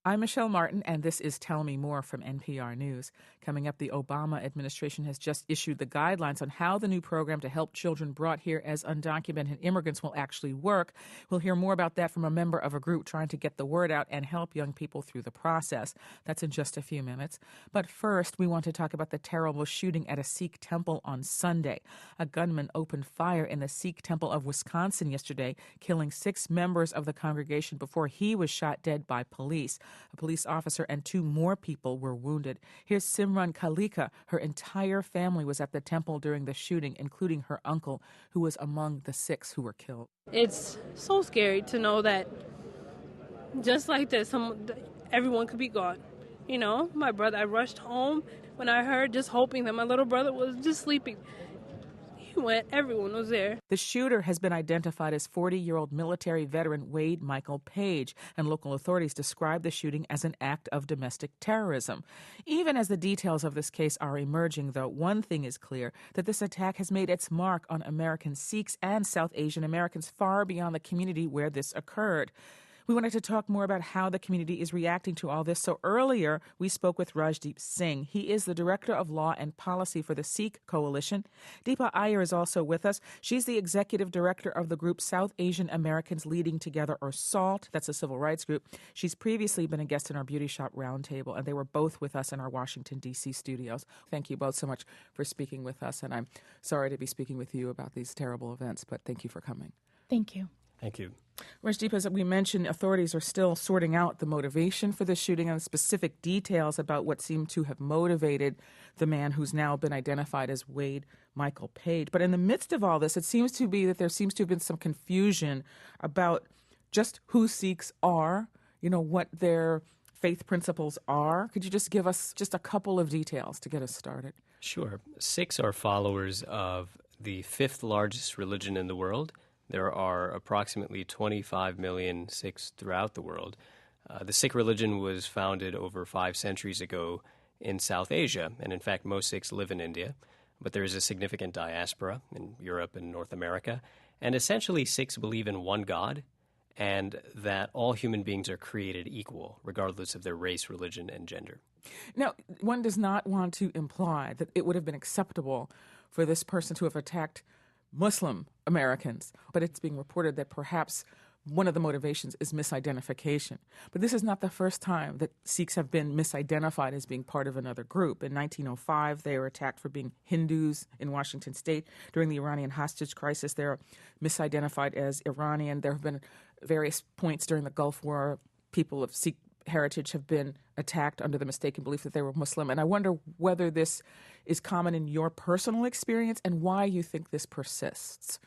I'm Michelle Martin, and this is Tell Me More from NPR News. Coming up, the Obama administration has just issued the guidelines on how the new program to help children brought here as undocumented immigrants will actually work. We'll hear more about that from a member of a group trying to get the word out and help young people through the process. That's in just a few minutes. But first, we want to talk about the terrible shooting at a Sikh temple on Sunday. A gunman opened fire in the Sikh temple of Wisconsin yesterday, killing 6 members of the congregation before he was shot dead by police. A police officer and 2 more people were wounded. Here's Simran Kalika. Her entire family was at the temple during the shooting, including her uncle, who was among the 6 who were killed. It's so scary to know that just like this, everyone could be gone. You know, my brother, I rushed home when I heard, just hoping that my little brother was just sleeping. When everyone was there. The shooter has been identified as 40-year-old military veteran Wade Michael Page, and local authorities describe the shooting as an act of domestic terrorism. Even as the details of this case are emerging, though, one thing is clear, that this attack has made its mark on American Sikhs and South Asian Americans far beyond the community where this occurred. We wanted to talk more about how the community is reacting to all this. So earlier, we spoke with Rajdeep Singh. He is the Director of Law and Policy for the Sikh Coalition. Deepa Iyer is also with us. She's the Executive Director of the group South Asian Americans Leading Together, or SALT. That's a civil rights group. She's previously been a guest in our Beauty Shop Roundtable, and they were both with us in our Washington, D.C. studios. Thank you both so much for speaking with us, and I'm sorry to be speaking with you about these terrible events, but thank you for coming. Thank you. Thank you. Rajdeep, as we mentioned, authorities are still sorting out the motivation for the shooting and specific details about what seemed to have motivated the man who's now been identified as Wade Michael Page. But in the midst of all this, it seems to be that there seems to have been some confusion about just who Sikhs are, what their faith principles are. Could you just give us just a couple of details to get us started? Sure. Sikhs are followers of the 5th largest religion in the world. There are approximately 25 million Sikhs throughout the world. The Sikh religion was founded over 5 centuries ago in South Asia, and in fact most Sikhs live in India, but there is a significant diaspora in Europe and North America. And essentially Sikhs believe in one God and that all human beings are created equal, regardless of their race, religion, and gender. Now, one does not want to imply that it would have been acceptable for this person to have attacked Muslim Americans, but it's being reported that perhaps one of the motivations is misidentification. But this is not the first time that Sikhs have been misidentified as being part of another group. In 1905, they were attacked for being Hindus in Washington state. During the Iranian hostage crisis, they were misidentified as Iranian. There have been various points during the Gulf War, people of Sikh heritage have been attacked under the mistaken belief that they were Muslim. And I wonder whether this is common in your personal experience and why you think this persists.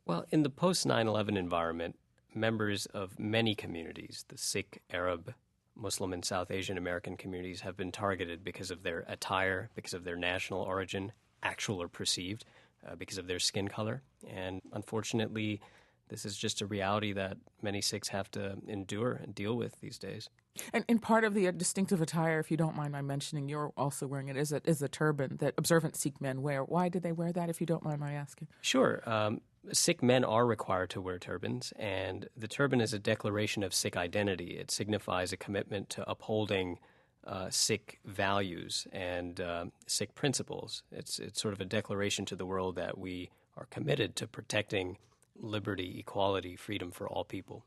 Well, in the post-9/11 environment, members of many communities, the Sikh, Arab, Muslim, and South Asian American communities, have been targeted because of their attire, because of their national origin, actual or perceived, because of their skin color. And unfortunately, this is just a reality that many Sikhs have to endure and deal with these days. And part of the distinctive attire, if you don't mind my mentioning, you're also wearing it, is a turban that observant Sikh men wear. Why do they wear that, if you don't mind my asking? Sure. Sikh men are required to wear turbans, and the turban is a declaration of Sikh identity. It signifies a commitment to upholding Sikh values and Sikh principles. It's sort of a declaration to the world that we are committed to protecting liberty, equality, freedom for all people.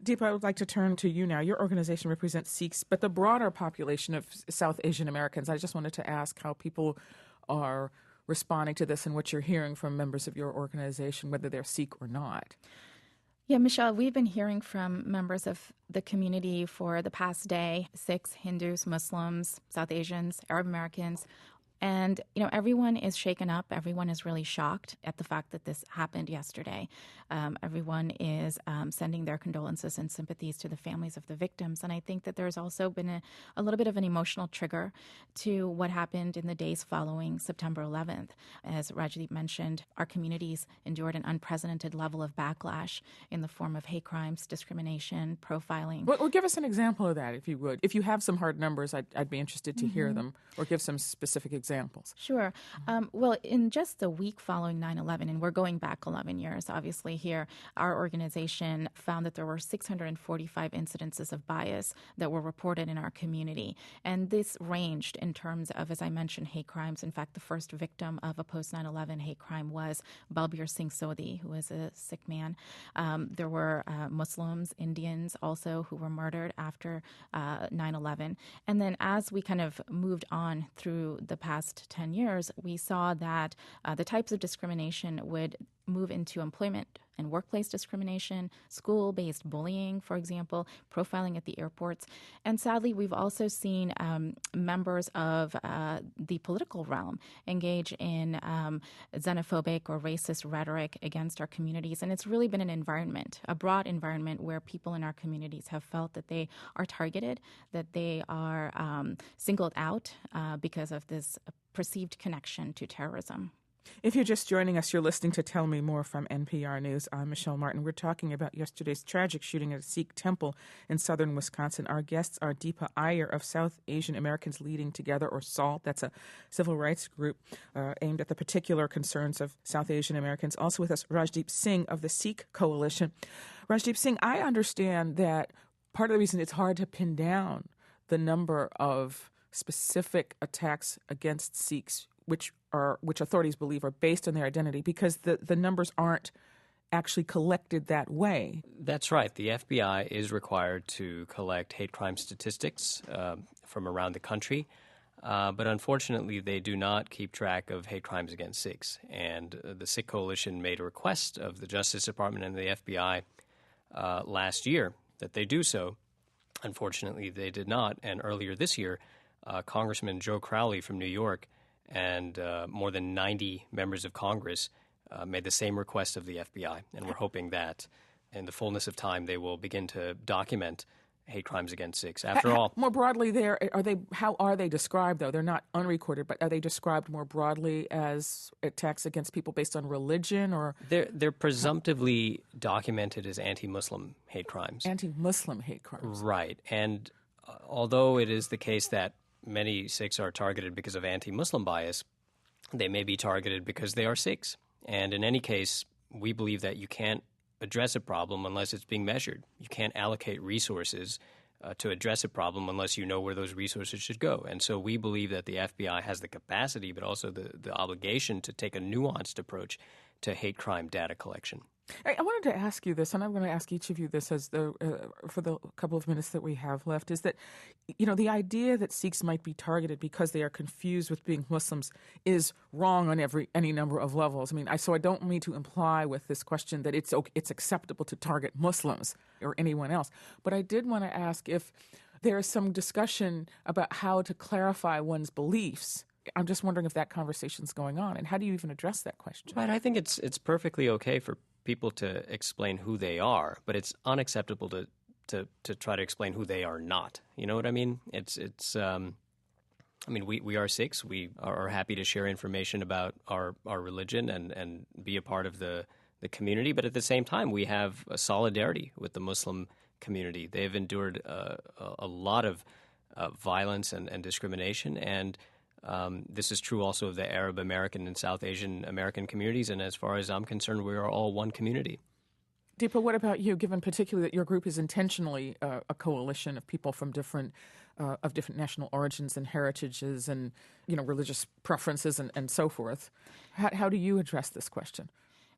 Deepa, I would like to turn to you now. Your organization represents Sikhs, but the broader population of South Asian Americans. I just wanted to ask how people are responding to this and what you're hearing from members of your organization, whether they're Sikh or not. Yeah, Michelle, we've been hearing from members of the community for the past day, Sikhs, Hindus, Muslims, South Asians, Arab Americans. And, everyone is shaken up. Everyone is really shocked at the fact that this happened yesterday. Everyone is sending their condolences and sympathies to the families of the victims. And I think that there's also been a little bit of an emotional trigger to what happened in the days following September 11th. As Rajdeep mentioned, our communities endured an unprecedented level of backlash in the form of hate crimes, discrimination, profiling. Well, give us an example of that, if you would. If you have some hard numbers, I'd be interested to hear them, or give some specific examples examples. Sure. Well, in just the week following 9/11, and we're going back 11 years, obviously, here, our organization found that there were 645 incidences of bias that were reported in our community. And this ranged in terms of, as I mentioned, hate crimes. In fact, the first victim of a post-9/11 hate crime was Balbir Singh Sodhi, who was a Sikh man. There were Muslims, Indians also, who were murdered after 9/11. And then as we kind of moved on through the past 10 years, we saw that the types of discrimination would move into employment and workplace discrimination, school-based bullying, for example, profiling at the airports. And sadly, we've also seen members of the political realm engage in xenophobic or racist rhetoric against our communities. And it's really been an environment, a broad environment where people in our communities have felt that they are targeted, that they are singled out because of this perceived connection to terrorism. If you're just joining us, you're listening to Tell Me More from NPR News. I'm Michelle Martin. We're talking about yesterday's tragic shooting at a Sikh temple in southern Wisconsin. Our guests are Deepa Iyer of South Asian Americans Leading Together, or SALT. That's a civil rights group aimed at the particular concerns of South Asian Americans. Also with us, Rajdeep Singh of the Sikh Coalition. Rajdeep Singh, I understand that part of the reason it's hard to pin down the number of specific attacks against Sikhs which authorities believe are based on their identity, because the numbers aren't actually collected that way. That's right. The FBI is required to collect hate crime statistics from around the country, but unfortunately they do not keep track of hate crimes against Sikhs. And the Sikh Coalition made a request of the Justice Department and the FBI last year that they do so. Unfortunately, they did not. And earlier this year, Congressman Joe Crowley from New York and more than 90 members of Congress made the same request of the FBI. And we're hoping that in the fullness of time they will begin to document hate crimes against Sikhs. After all, more broadly, how are they described, though? They're not unrecorded, but are they described more broadly as attacks against people based on religion, or they're presumptively documented as anti-Muslim hate crimes. Anti-Muslim hate crimes. Right. And although it is the case that many Sikhs are targeted because of anti-Muslim bias, they may be targeted because they are Sikhs. And in any case, we believe that you can't address a problem unless it's being measured. You can't allocate resources to address a problem unless you know where those resources should go. And so we believe that the FBI has the capacity, but also the obligation to take a nuanced approach to hate crime data collection. I wanted to ask you this, and I'm going to ask each of you this as for the couple of minutes that we have left, is that, the idea that Sikhs might be targeted because they are confused with being Muslims is wrong on any number of levels. So I don't mean to imply with this question that it's acceptable to target Muslims or anyone else. But I did want to ask if there is some discussion about how to clarify one's beliefs. I'm just wondering if that conversation's going on, and how do you even address that question? Right. I think it's perfectly okay for people to explain who they are, but it's unacceptable to try to explain who they are not. You know what I mean? We are Sikhs. We are happy to share information about our religion and be a part of the community, but at the same time, we have a solidarity with the Muslim community. They've endured a lot of violence and discrimination, and this is true also of the Arab American and South Asian American communities, and as far as I'm concerned, we are all one community. Deepa, what about you, given particularly that your group is intentionally a coalition of people from different national origins and heritages and, religious preferences and so forth? How do you address this question?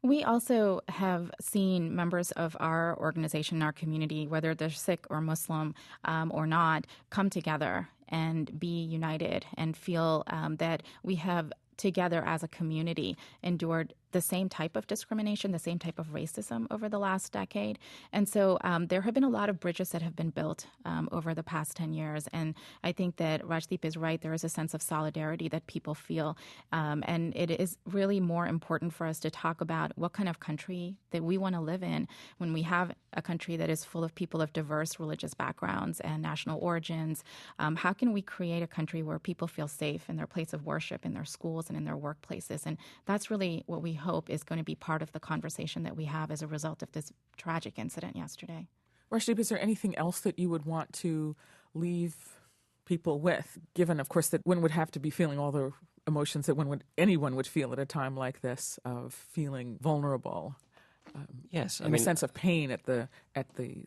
We also have seen members of our organization, our community, whether they're Sikh or Muslim or not, come together and be united and feel that we have together as a community endured the same type of discrimination, the same type of racism over the last decade. And so there have been a lot of bridges that have been built over the past 10 years. And I think that Rajdeep is right. There is a sense of solidarity that people feel. And it is really more important for us to talk about what kind of country that we want to live in when we have a country that is full of people of diverse religious backgrounds and national origins. How can we create a country where people feel safe in their place of worship, in their schools, and in their workplaces? And that's really what we hope is going to be part of the conversation that we have as a result of this tragic incident yesterday. Rajdeep, is there anything else that you would want to leave people with, given, of course, that one would have to be feeling all the emotions that anyone would feel at a time like this, of feeling vulnerable. Yes, A sense of pain at the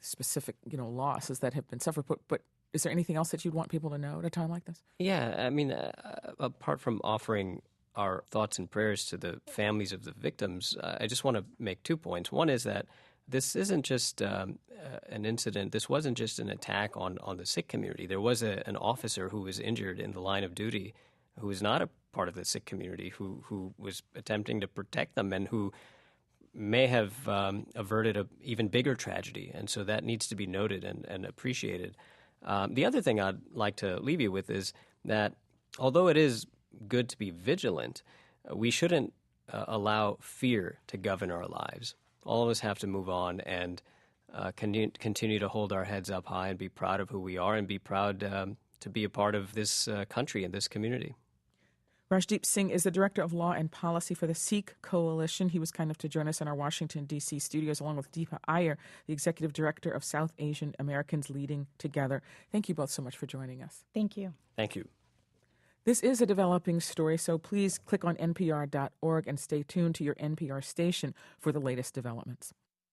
specific losses that have been suffered. But is there anything else that you'd want people to know at a time like this? Yeah, apart from offering our thoughts and prayers to the families of the victims, I just want to make 2 points. One is that this isn't just an incident. This wasn't just an attack on the Sikh community. There was an officer who was injured in the line of duty who was not a part of the Sikh community, who was attempting to protect them and who may have averted an even bigger tragedy. And so that needs to be noted and appreciated. The other thing I'd like to leave you with is that although it is good to be vigilant, we shouldn't allow fear to govern our lives. All of us have to move on and continue to hold our heads up high and be proud of who we are and be proud to be a part of this country and this community. Rajdeep Singh is the Director of Law and Policy for the Sikh Coalition. He was kind enough to join us in our Washington, D.C. studios, along with Deepa Iyer, the Executive Director of South Asian Americans Leading Together. Thank you both so much for joining us. Thank you. Thank you. This is a developing story, so please click on npr.org and stay tuned to your NPR station for the latest developments.